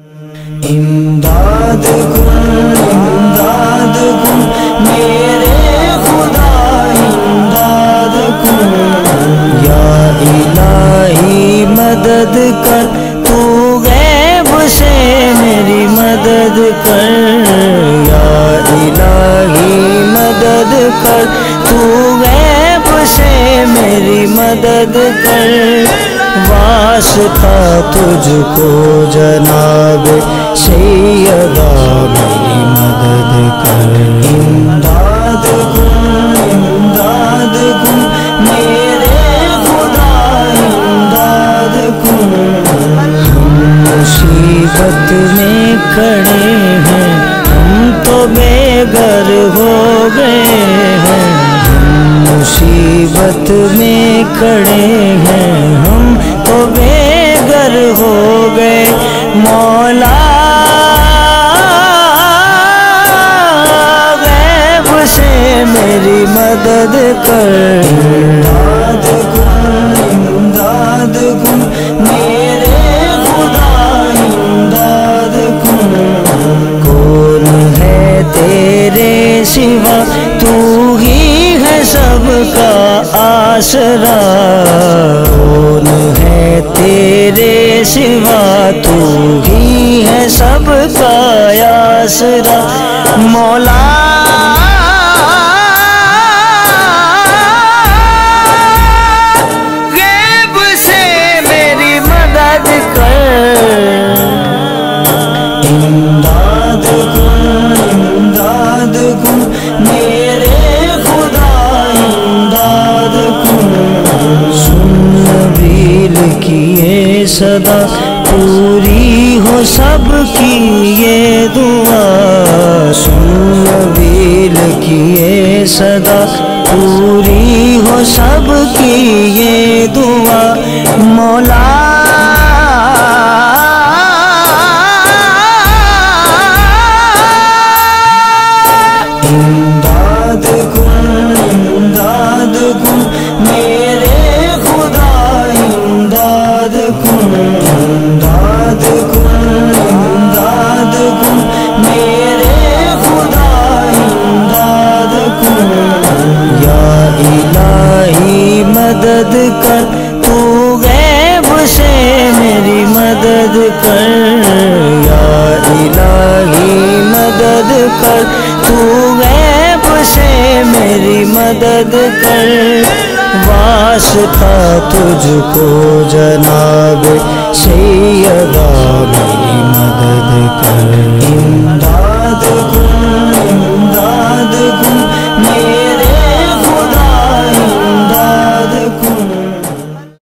امداد کن میرے خدا امداد کن، یا الہی مدد کر، تو غیب سے میری مدد کر، یا الہی مدد کر، تو غیب سے میری مدد کر، واسطہ تجھ کو جناب سیدہ میری مدد کر، امداد کن میرے خدا امداد کن، ہم مصیبت میں کھڑے ہیں، ہم تو بے گھر ہو گئے ہیں، ہم مصیبت میں کھڑے ہیں، ہم تو بے گھر ہو گئے، مولا غیب سے میری مدد کر، امداد کن میرے خدا امداد کن، کون ہے تیرے سوا، تو ہی ہے سب کا آسرا، کون ہے تیرے سوا، تو ہی ہے سب کا آسرا، مولا غیب سے میری مدد کر، امداد کن میرے خدا امداد کن، سن نبیل کی یہ صدا، پوری ہو سب کی یہ دعا، سن نبیل کی یہ صدا، پوری ہو سب کی یہ دعا، مولا امداد کن میرے خدا امداد کن، امداد کن میرے خدا امداد کن، یا الہی مدد کر، تو غیب سے میری مدد کر، یا الہی مدد کر، تو غیب سے میری مدد کر، واسطہ تجھ کو جناب سیدہ میری مدد